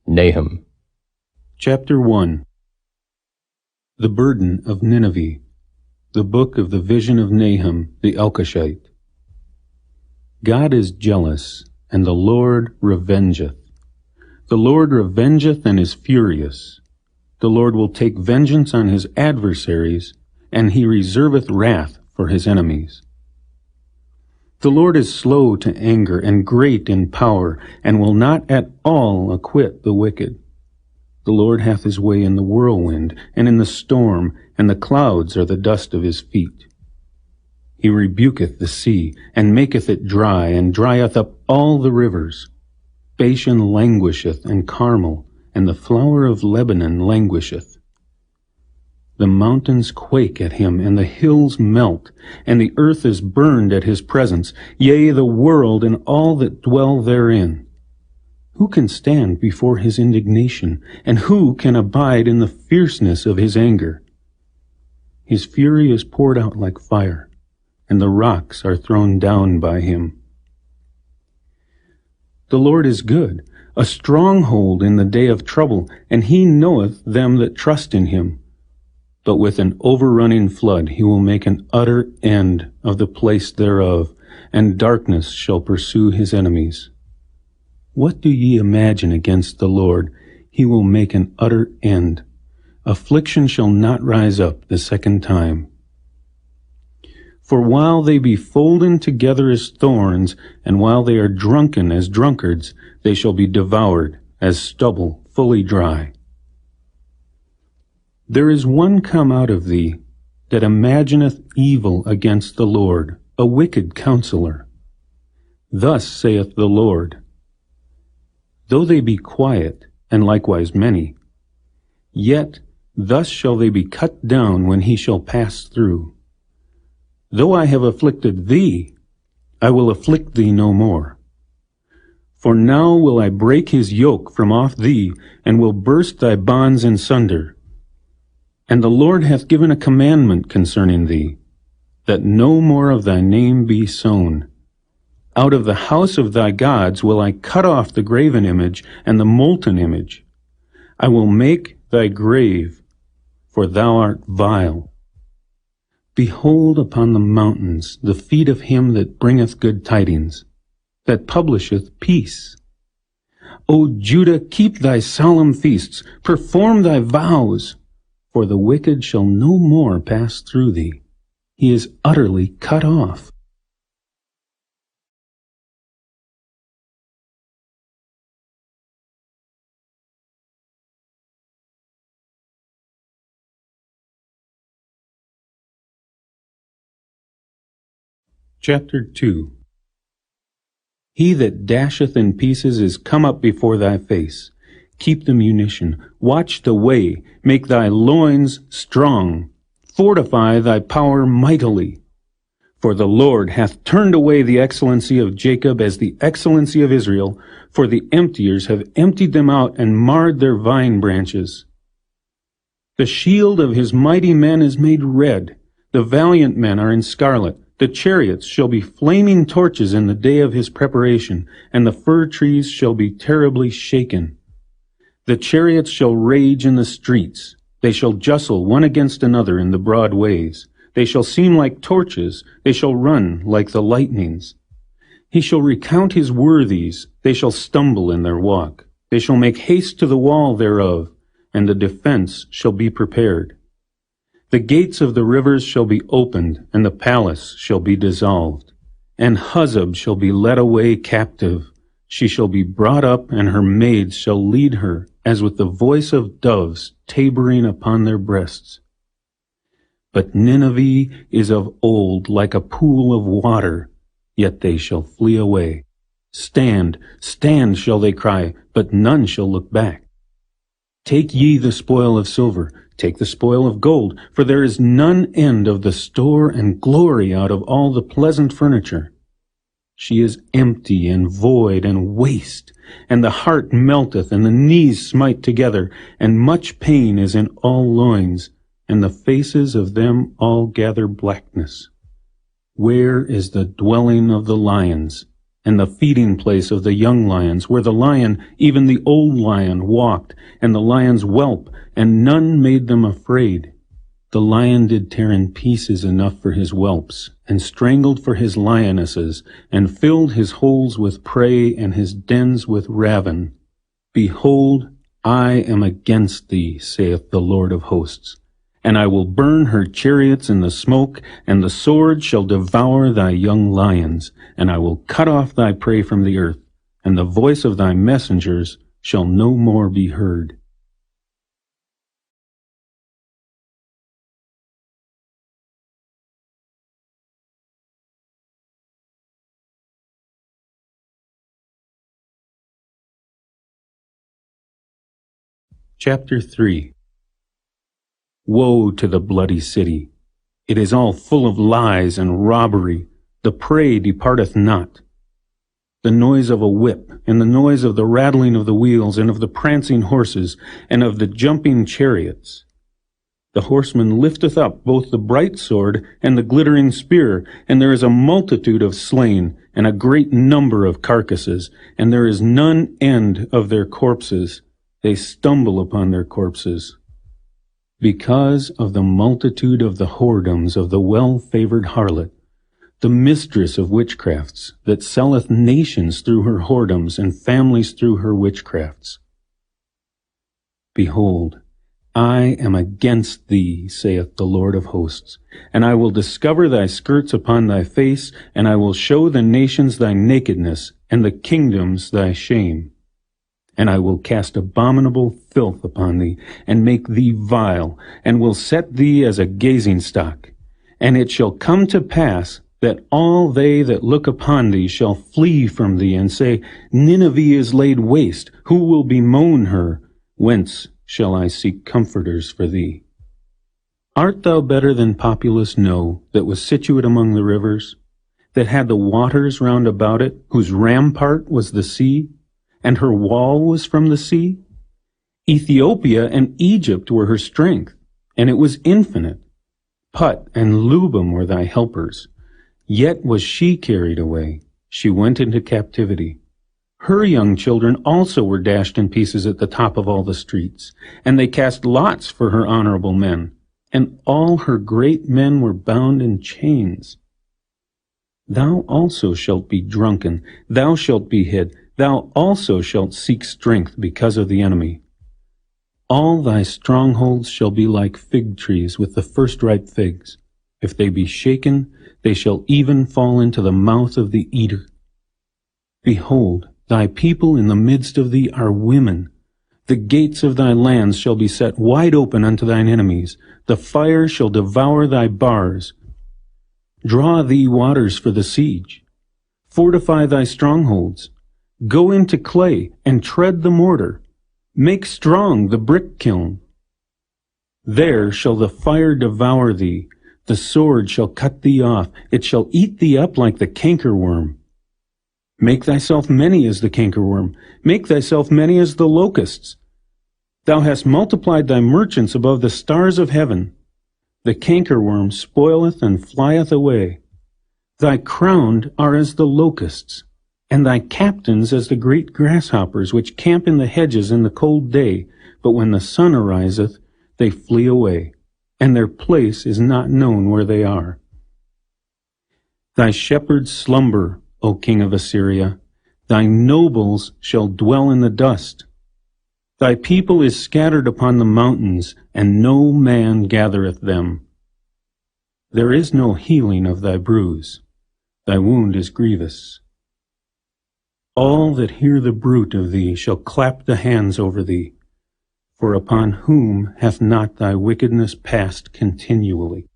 Nahum. Chapter 1. The Burden of Nineveh. The Book of the Vision of Nahum the Elkoshite. God is jealous, and the Lord revengeth. The Lord revengeth and is furious. The Lord will take vengeance on his adversaries, and he reserveth wrath for his enemies. The Lord is slow to anger and great in power, and will not at all acquit the wicked. The Lord hath his way in the whirlwind, and in the storm, and the clouds are the dust of his feet. He rebuketh the sea, and maketh it dry, and drieth up all the rivers. Bashan languisheth, and Carmel, and the flower of Lebanon languisheth. The mountains quake at him, and the hills melt, and the earth is burned at his presence, yea, the world and all that dwell therein. Who can stand before his indignation, and who can abide in the fierceness of his anger? His fury is poured out like fire, and the rocks are thrown down by him. The Lord is good, a stronghold in the day of trouble, and he knoweth them that trust in him. But with an overrunning flood he will make an utter end of the place thereof, and darkness shall pursue his enemies. What do ye imagine against the Lord? He will make an utter end. Affliction shall not rise up the second time. For while they be folden together as thorns, and while they are drunken as drunkards, they shall be devoured as stubble fully dry. There is one come out of thee that imagineth evil against the Lord, a wicked counselor. Thus saith the Lord, though they be quiet, and likewise many, yet thus shall they be cut down when he shall pass through. Though I have afflicted thee, I will afflict thee no more. For now will I break his yoke from off thee, and will burst thy bonds in sunder. And the Lord hath given a commandment concerning thee, that no more of thy name be sown. Out of the house of thy gods will I cut off the graven image and the molten image. I will make thy grave, for thou art vile. Behold upon the mountains the feet of him that bringeth good tidings, that publisheth peace. O Judah, keep thy solemn feasts, perform thy vows. For the wicked shall no more pass through thee. He is utterly cut off. Chapter 2. He that dasheth in pieces is come up before thy face. Keep the munition, watch the way, make thy loins strong, fortify thy power mightily. For the Lord hath turned away the excellency of Jacob as the excellency of Israel, for the emptiers have emptied them out and marred their vine branches. The shield of his mighty men is made red, the valiant men are in scarlet. The chariots shall be flaming torches in the day of his preparation, and the fir trees shall be terribly shaken. The chariots shall rage in the streets. They shall justle one against another in the broad ways. They shall seem like torches. They shall run like the lightnings. He shall recount his worthies. They shall stumble in their walk. They shall make haste to the wall thereof, and the defense shall be prepared. The gates of the rivers shall be opened, and the palace shall be dissolved. And Huzzab shall be led away captive. She shall be brought up, and her maids shall lead her, as with the voice of doves tabering upon their breasts. But Nineveh is of old like a pool of water, yet they shall flee away. Stand, stand, shall they cry, but none shall look back. Take ye the spoil of silver, take the spoil of gold, for there is none end of the store and glory out of all the pleasant furniture. She is empty and void and waste, and the heart melteth, and the knees smite together, and much pain is in all loins, and the faces of them all gather blackness. Where is the dwelling of the lions, and the feeding place of the young lions, where the lion, even the old lion, walked, and the lions whelp, and none made them afraid. The lion did tear in pieces enough for his whelps, and strangled for his lionesses, and filled his holes with prey, and his dens with ravin. Behold, I am against thee, saith the Lord of hosts, and I will burn her chariots in the smoke, and the sword shall devour thy young lions, and I will cut off thy prey from the earth, and the voice of thy messengers shall no more be heard. Chapter 3. Woe to the bloody city! It is all full of lies and robbery. The prey departeth not. The noise of a whip, and the noise of the rattling of the wheels, and of the prancing horses, and of the jumping chariots. The horseman lifteth up both the bright sword and the glittering spear, and there is a multitude of slain, and a great number of carcasses, and there is none end of their corpses. They stumble upon their corpses. Because of the multitude of the whoredoms of the well-favored harlot, the mistress of witchcrafts, that selleth nations through her whoredoms, and families through her witchcrafts. Behold, I am against thee, saith the Lord of hosts, and I will discover thy skirts upon thy face, and I will show the nations thy nakedness, and the kingdoms thy shame. And I will cast abominable filth upon thee, and make thee vile, and will set thee as a gazing stock. And it shall come to pass that all they that look upon thee shall flee from thee, and say, Nineveh is laid waste, who will bemoan her? Whence shall I seek comforters for thee? Art thou better than populous No, that was situate among the rivers, that had the waters round about it, whose rampart was the sea, and her wall was from the sea? Ethiopia and Egypt were her strength, and it was infinite. Put and Lubim were thy helpers. Yet was she carried away. She went into captivity. Her young children also were dashed in pieces at the top of all the streets, and they cast lots for her honorable men, and all her great men were bound in chains. Thou also shalt be drunken, thou shalt be hid, thou also shalt seek strength because of the enemy. All thy strongholds shall be like fig trees with the first ripe figs. If they be shaken, they shall even fall into the mouth of the eater. Behold, thy people in the midst of thee are women. The gates of thy lands shall be set wide open unto thine enemies. The fire shall devour thy bars. Draw thee waters for the siege. Fortify thy strongholds. Go into clay, and tread the mortar. Make strong the brick kiln. There shall the fire devour thee. The sword shall cut thee off. It shall eat thee up like the cankerworm. Make thyself many as the cankerworm. Make thyself many as the locusts. Thou hast multiplied thy merchants above the stars of heaven. The cankerworm spoileth and flieth away. Thy crowned are as the locusts, and thy captains as the great grasshoppers, which camp in the hedges in the cold day, but when the sun ariseth, they flee away, and their place is not known where they are. Thy shepherds slumber, O king of Assyria. Thy nobles shall dwell in the dust. Thy people is scattered upon the mountains, and no man gathereth them. There is no healing of thy bruise. Thy wound is grievous. All that hear the bruit of thee shall clap the hands over thee, for upon whom hath not thy wickedness passed continually?